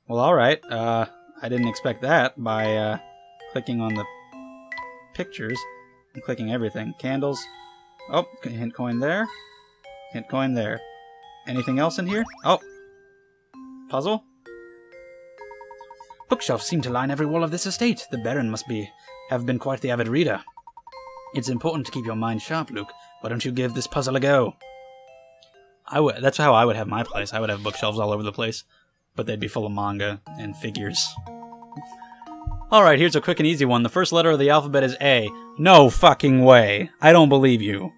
Well, alright. I didn't expect that by clicking on the pictures and clicking everything. Candles. Oh, hint coin there. Hint coin there. Anything else in here? Oh. Puzzle? Bookshelves seem to line every wall of this estate. The Baron must have been quite the avid reader. It's important to keep your mind sharp, Luke. Why don't you give this puzzle a go? That's how I would have my place. I would have bookshelves all over the place. But they'd be full of manga and figures. Alright, here's a quick and easy one. The first letter of the alphabet is A. No fucking way. I don't believe you.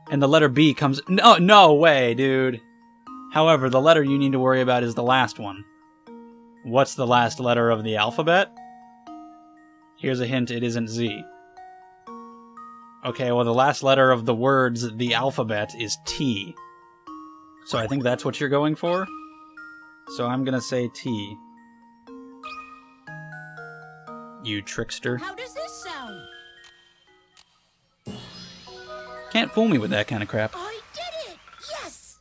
And the letter B comes... No way, dude. However, the letter you need to worry about is the last one. What's the last letter of the alphabet? Here's a hint, it isn't Z. Okay, well the last letter of the words, the alphabet, is T. So I think that's what you're going for. So I'm gonna say T. You trickster. How does this sound? Can't fool me with that kind of crap. I did it! Yes!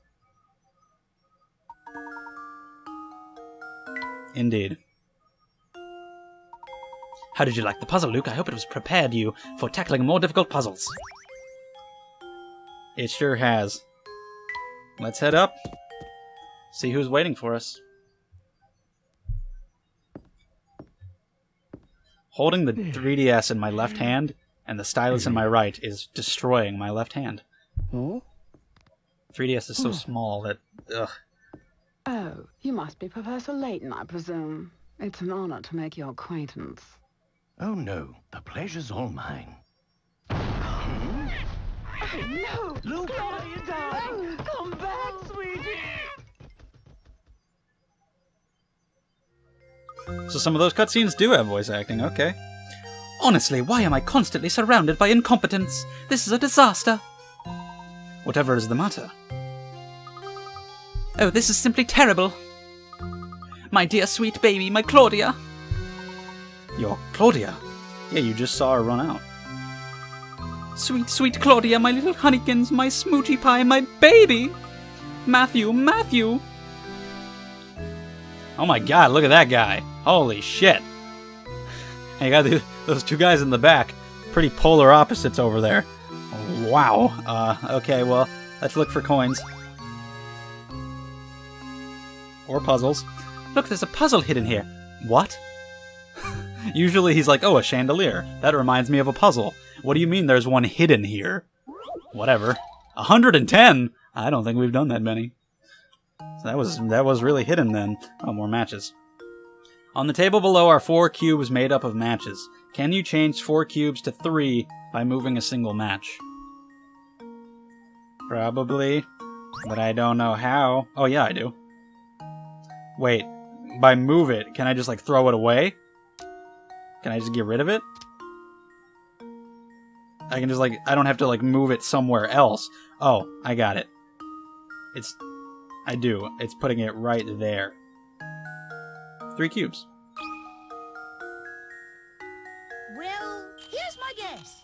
Indeed. How did you like the puzzle, Luke? I hope it was prepared you for tackling more difficult puzzles. It sure has. Let's head up. See who's waiting for us. Holding the 3DS in my left hand and the stylus in my right is destroying my left hand. 3DS is so small that... Ugh. Oh, you must be Professor Layton, I presume. It's an honor to make your acquaintance. Oh no, the pleasure's all mine. Oh no! Luke! Claudia, darling! Come back, sweetie! So some of those cutscenes do have voice acting, okay. Honestly, why am I constantly surrounded by incompetence? This is a disaster. Whatever is the matter? Oh, this is simply terrible. My dear sweet baby, my Claudia. Your Claudia? Yeah, you just saw her run out. Sweet, sweet Claudia, my little honeykins, my smoochie pie, my baby! Matthew! Oh my god, look at that guy. Holy shit. And you got those two guys in the back. Pretty polar opposites over there. Wow. Okay, well, let's look for coins. Or puzzles. Look, there's a puzzle hidden here. What? Usually he's like, oh, a chandelier. That reminds me of a puzzle. What do you mean there's one hidden here? Whatever. 110? I don't think we've done that many. So that was really hidden then. Oh, more matches. On the table below are 4 cubes made up of matches. Can you change 4 cubes to 3 by moving a single match? Probably. But I don't know how. Oh, yeah, I do. Wait. By move it, can I just, like, throw it away? Can I just get rid of it? I can just, like, I don't have to, like, move it somewhere else. Oh, I got it. I do. It's putting it right there. 3 cubes. Well, here's my guess.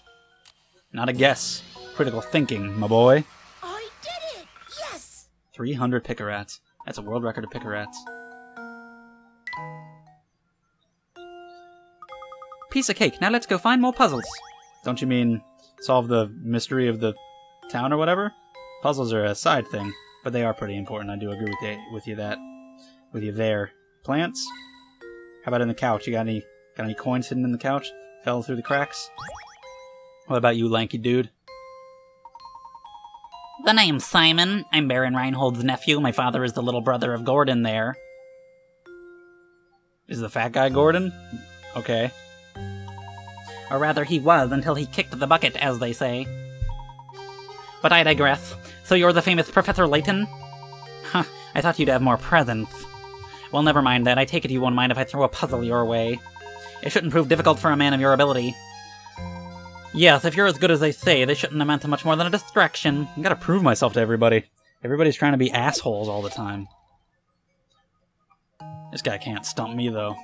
Not a guess. Critical thinking, my boy. I did it! Yes! 300 Picarats. That's a world record of Picarats. Piece of cake. Now let's go find more puzzles. Don't you mean solve the mystery of the town or whatever? Puzzles are a side thing, but they are pretty important. I do agree with you there. Plants? How about in the couch? You got any coins hidden in the couch? Fell through the cracks? What about you, lanky dude? The name's Simon. I'm Baron Reinhold's nephew. My father is the little brother of Gordon there. Is the fat guy Gordon? Okay. Or rather, he was until he kicked the bucket, as they say. But I digress. So you're the famous Professor Layton? Huh, I thought you'd have more presence. Well, never mind that. I take it you won't mind if I throw a puzzle your way. It shouldn't prove difficult for a man of your ability. Yes, if you're as good as they say, they shouldn't amount to much more than a distraction. I gotta prove myself to everybody. Everybody's trying to be assholes all the time. This guy can't stump me, though.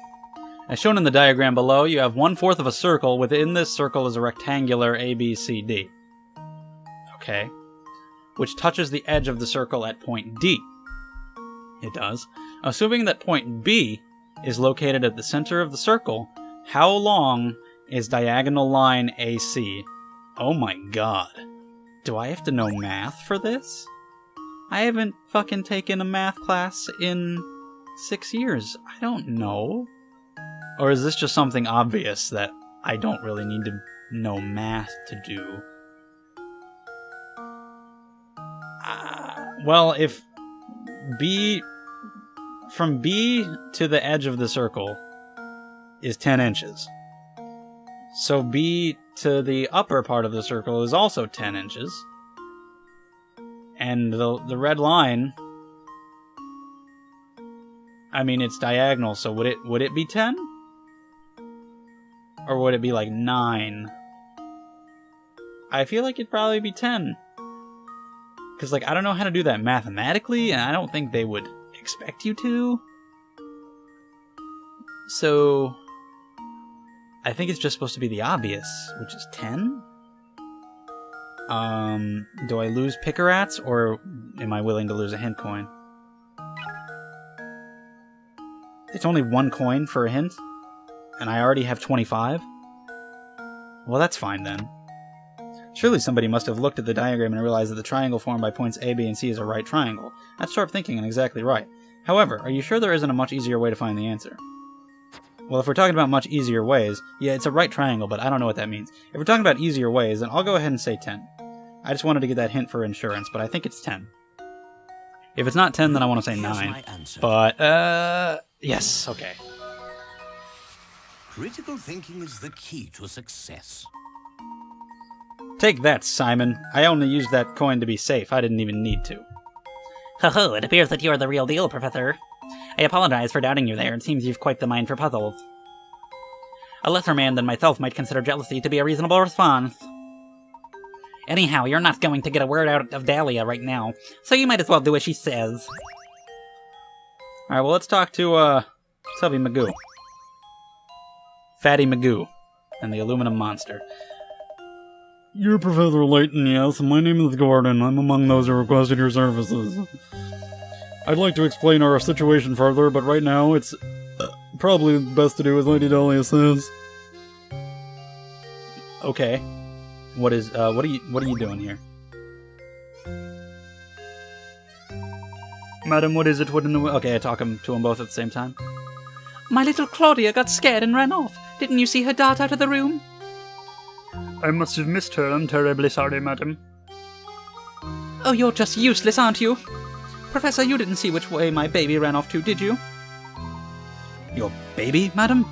As shown in the diagram below, you have 1/4 of a circle. Within this circle is a rectangular ABCD. Okay. Which touches the edge of the circle at point D. It does. Assuming that point B is located at the center of the circle, how long is diagonal line AC? Oh my god. Do I have to know math for this? I haven't fucking taken a math class in 6 years. I don't know. Or is this just something obvious that I don't really need to know math to do? Well, if B... From B to the edge of the circle is 10 inches. So B to the upper part of the circle is also 10 inches. And the red line... I mean, it's diagonal, so would it be 10? Or would it be like 9? I feel like it'd probably be 10. Because, like, I don't know how to do that mathematically, and I don't think they would expect you to. So, I think it's just supposed to be the obvious, which is 10? Do I lose Pickerats, or am I willing to lose a hint coin? It's only 1 coin for a hint, and I already have 25? Well, that's fine then. Surely somebody must have looked at the diagram and realized that the triangle formed by points A, B, and C is a right triangle. That's sharp thinking and exactly right. However, are you sure there isn't a much easier way to find the answer? Well, if we're talking about much easier ways, yeah, it's a right triangle, but I don't know what that means. If we're talking about easier ways, then I'll go ahead and say 10. I just wanted to get that hint for insurance, but I think it's 10. If it's not 10, then I want to say 9. But, yes, okay. Critical thinking is the key to success. Take that, Simon. I only used that coin to be safe. I didn't even need to. Ho ho, it appears that you are the real deal, Professor. I apologize for doubting you there. It seems you've quite the mind for puzzles. A lesser man than myself might consider jealousy to be a reasonable response. Anyhow, you're not going to get a word out of Dahlia right now, so you might as well do as she says. Alright, well, let's talk to, Tubby Magoo. Fatty Magoo, and the aluminum monster. You're Professor Layton, yes. My name is Gordon. I'm among those who requested your services. I'd like to explain our situation further, but right now it's probably best to do as Lady Dahlia says. Okay. What are you doing here? Madam, what is it? Okay, I talk to them both at the same time. My little Claudia got scared and ran off. Didn't you see her dart out of the room? I must have missed her. I'm terribly sorry, madam. Oh, you're just useless, aren't you? Professor, you didn't see which way my baby ran off to, did you? Your baby, madam?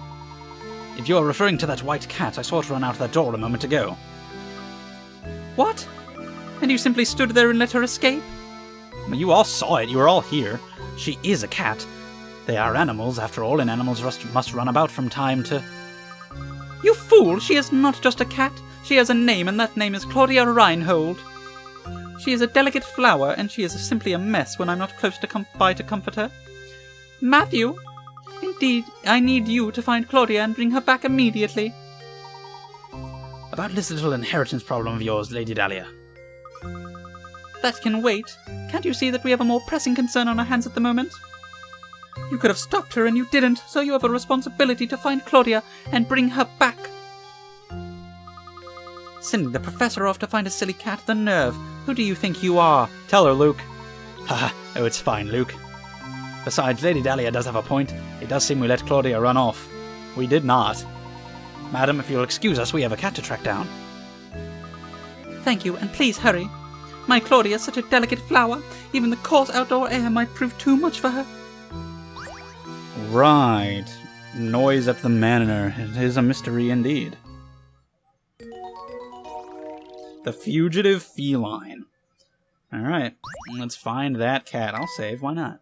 If you're referring to that white cat, I saw it run out that door a moment ago. What? And you simply stood there and let her escape? Well, you all saw it. You were all here. She is a cat. They are animals, after all, and animals must run about from time to... You fool! She is not just a cat. She has a name, and that name is Claudia Reinhold. She is a delicate flower, and she is simply a mess when I'm not close by to comfort her. Matthew! Indeed, I need you to find Claudia and bring her back immediately. About this little inheritance problem of yours, Lady Dahlia. That can wait. Can't you see that we have a more pressing concern on our hands at the moment? You could have stopped her and you didn't, so you have a responsibility to find Claudia and bring her back. Sending the professor off to find a silly cat, the nerve. Who do you think you are? Tell her, Luke. Haha, oh, it's fine, Luke. Besides, Lady Dahlia does have a point. It does seem we let Claudia run off. We did not. Madam, if you'll excuse us, we have a cat to track down. Thank you, and please hurry. My Claudia is such a delicate flower. Even the coarse outdoor air might prove too much for her. Right. Noise at the manor. It is a mystery indeed. The Fugitive Feline. Alright, let's find that cat. I'll save, why not?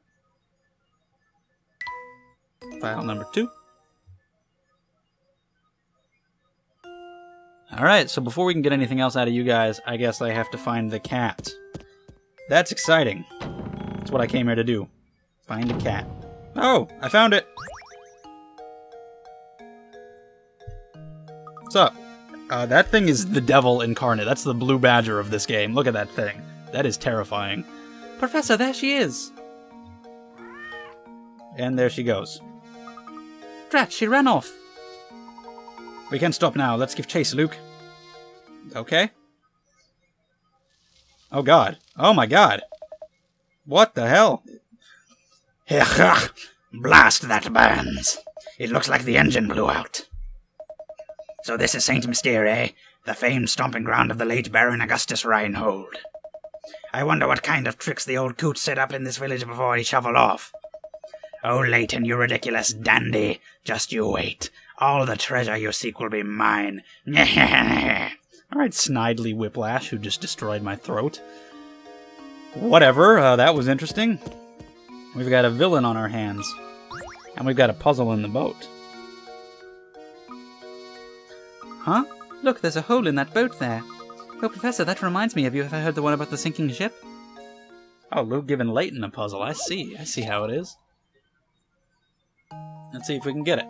File number 2. Alright, so before we can get anything else out of you guys, I guess I have to find the cat. That's exciting. That's what I came here to do. Find a cat. Oh, I found it! What's up? That thing is the devil incarnate. That's the blue badger of this game. Look at that thing. That is terrifying. Professor, there she is. And there she goes. Drat, she ran off. We can't stop now. Let's give chase, Luke. Okay. Oh god. Oh my god. What the hell? Blast that burns. It looks like the engine blew out. So this is Saint Mystere, eh? The famed stomping ground of the late Baron Augustus Reinhold. I wonder what kind of tricks the old coot set up in this village before he shuffled off. Oh, Layton, you ridiculous dandy. Just you wait. All the treasure you seek will be mine. Alright, Snidely Whiplash, who just destroyed my throat. Whatever, that was interesting. We've got a villain on our hands. And we've got a puzzle in the boat. Huh? Look, there's a hole in that boat there. Oh, Professor, that reminds me. Have you ever heard the one about the sinking ship? Oh, Luke giving Layton a puzzle. I see how it is. Let's see if we can get it.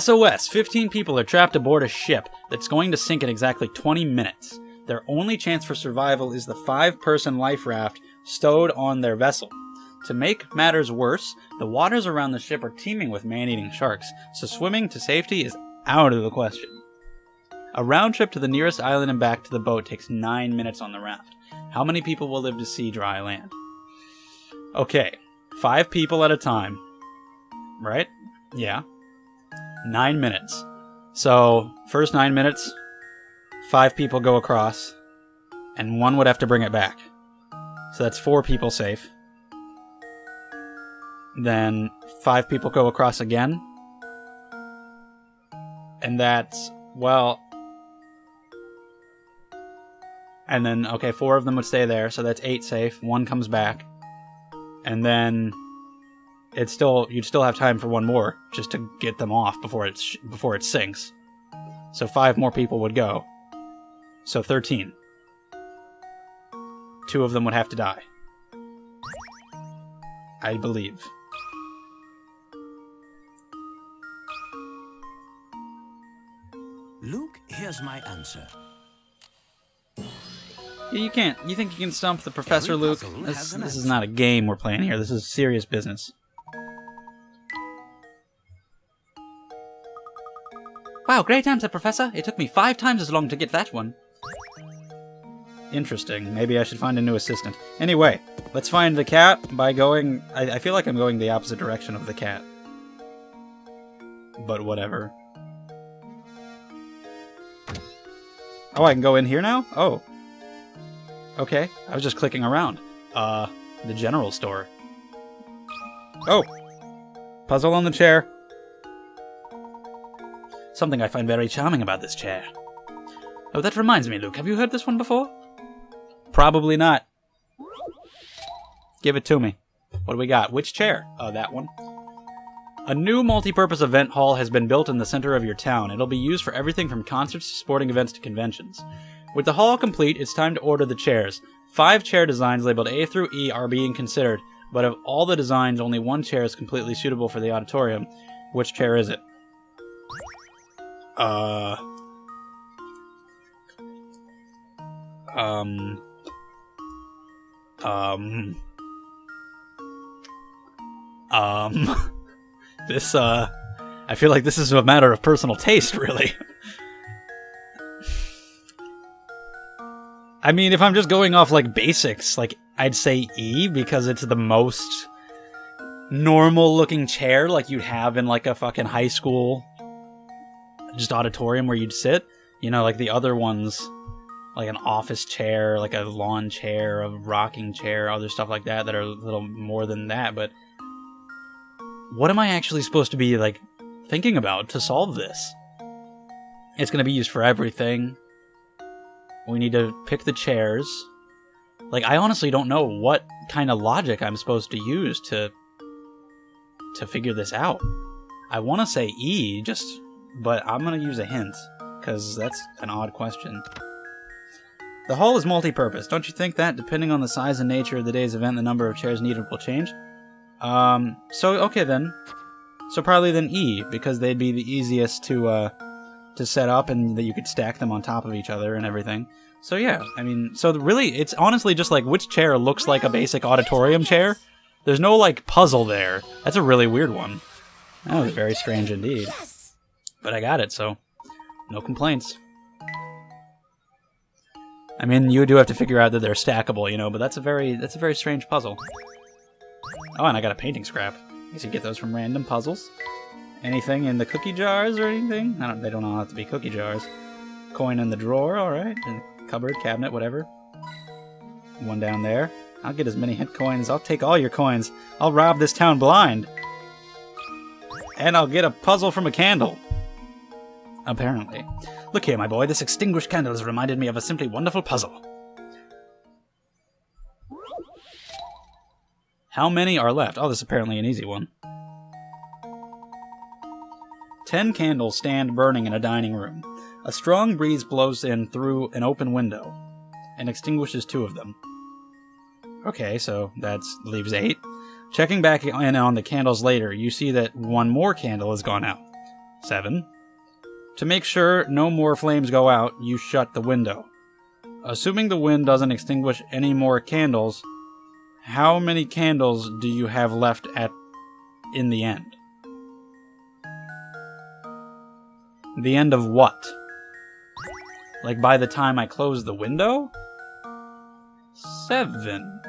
SOS. 15 people are trapped aboard a ship that's going to sink in exactly 20 minutes. Their only chance for survival is the 5-person life raft stowed on their vessel. To make matters worse, the waters around the ship are teeming with man-eating sharks, so swimming to safety is out of the question. A round trip to the nearest island and back to the boat takes 9 minutes on the raft. How many people will live to see dry land? Okay, 5 people at a time. Right? Yeah. 9 minutes. So, first 9 minutes, 5 people go across, and 1 would have to bring it back. So that's 4 people safe. Then 5 people go across again. And that's, well... And then, okay, 4 of them would stay there, so that's 8 safe. 1 comes back. And then... you'd still have time for 1 more, just to get them off before it sinks. So 5 more people would go. So 13. 2 of them would have to die. I believe. Luke, here's my answer. You can't. You think you can stump the professor, Every Luke? puzzle This has an is answer. not a game we're playing here. This is serious business. Wow, great answer, Professor. It took me 5 times as long to get that one. Interesting. Maybe I should find a new assistant. Anyway, let's find the cat by going... I feel like I'm going the opposite direction of the cat. But whatever. Oh, I can go in here now? Oh. Okay. I was just clicking around. The general store. Oh! Puzzle on the chair. Something I find very charming about this chair. Oh, that reminds me, Luke. Have you heard this one before? Probably not. Give it to me. What do we got? Which chair? Oh, that one. A new multi-purpose event hall has been built in the center of your town. It'll be used for everything from concerts to sporting events to conventions. With the hall complete, it's time to order the chairs. 5 chair designs labeled A through E are being considered, but of all the designs, only 1 chair is completely suitable for the auditorium. Which chair is it? This, I feel like this is a matter of personal taste, really. I mean, if I'm just going off, like, basics, like, I'd say E, because it's the most normal-looking chair, like you'd have in, like, a fucking high school, just auditorium where you'd sit. You know, like the other ones, like an office chair, like a lawn chair, a rocking chair, other stuff like that that are a little more than that, but what am I actually supposed to be, like, thinking about to solve this? It's going to be used for everything. We need to pick the chairs. Like, I honestly don't know what kind of logic I'm supposed to use to figure this out. I want to say E, but I'm going to use a hint, because that's an odd question. The hall is multi-purpose. Don't you think that, depending on the size and nature of the day's event, the number of chairs needed will change? Okay then. So probably then E, because they'd be the easiest to set up and that you could stack them on top of each other and everything. So yeah, I mean, so really, it's honestly just like which chair looks like a basic auditorium chair. There's no, like, puzzle there. That's a really weird one. That was very strange indeed. Yes. But I got it, so no complaints. I mean, you do have to figure out that they're stackable, you know, but that's a very strange puzzle. Oh, and I got a painting scrap. I guess you get those from random puzzles. Anything in the cookie jars or anything? They don't all have to be cookie jars. Coin in the drawer, alright. Cupboard, cabinet, whatever. One down there. I'll get as many hint coins. I'll take all your coins. I'll rob this town blind. And I'll get a puzzle from a candle. Apparently. Look here, my boy. This extinguished candle has reminded me of a simply wonderful puzzle. How many are left? Oh, this is apparently an easy one. 10 candles stand burning in a dining room. A strong breeze blows in through an open window and extinguishes 2 of them. Okay, so that leaves 8. Checking back in on the candles later, you see that 1 more candle has gone out. 7. To make sure no more flames go out, you shut the window. Assuming the wind doesn't extinguish any more candles, how many candles do you have left in the end? The end of what? Like by the time I close the window? 7.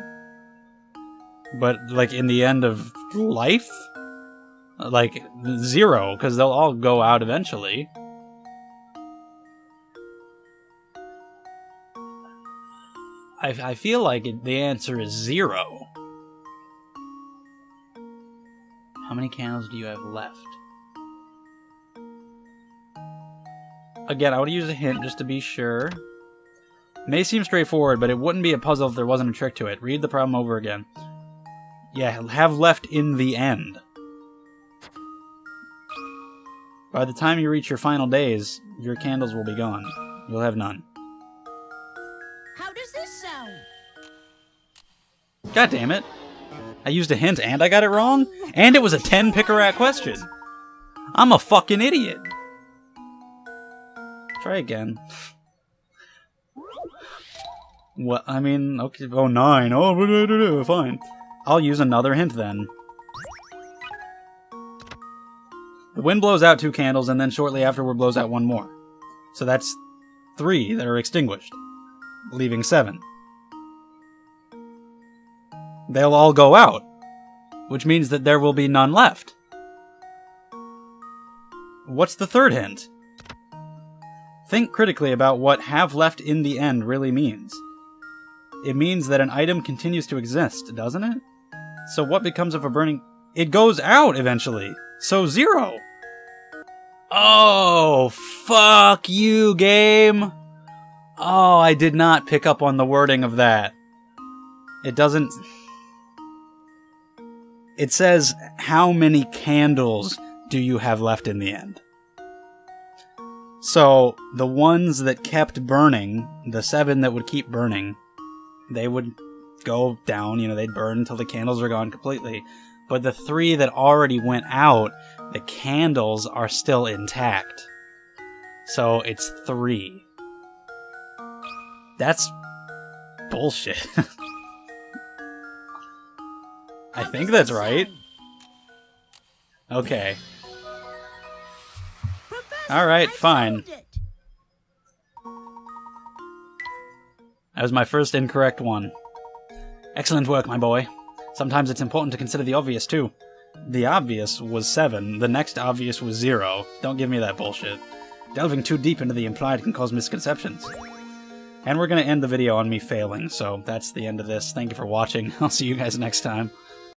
But like in the end of life? Like 0, because they'll all go out eventually. I feel like the answer is 0. How many candles do you have left? Again, I would use a hint just to be sure. May seem straightforward, but it wouldn't be a puzzle if there wasn't a trick to it. Read the problem over again. Yeah, have left in the end. By the time you reach your final days, your candles will be gone. You'll have none. How does this sound? God damn it. I used a hint and I got it wrong? And it was a 10 picker-at question. I'm a fucking idiot. Try again. What? I mean, okay. Oh, 9. Oh, fine. I'll use another hint then. The wind blows out 2 candles, and then shortly afterward blows out 1 more. So that's 3 that are extinguished, leaving 7. They'll all go out, which means that there will be none left. What's the third hint? Think critically about what have left in the end really means. It means that an item continues to exist, doesn't it? So what becomes of a burning... It goes out eventually, so 0. Oh, fuck you, game. Oh, I did not pick up on the wording of that. It doesn't... It says, how many candles do you have left in the end? So, the ones that kept burning, the 7 that would keep burning, they would go down, you know, they'd burn until the candles are gone completely. But the 3 that already went out, the candles are still intact. So, it's 3. That's bullshit. I think that's right. Okay. Alright, fine. That was my first incorrect one. Excellent work, my boy. Sometimes it's important to consider the obvious, too. The obvious was 7, the next obvious was 0. Don't give me that bullshit. Delving too deep into the implied can cause misconceptions. And we're gonna end the video on me failing, so that's the end of this. Thank you for watching. I'll see you guys next time.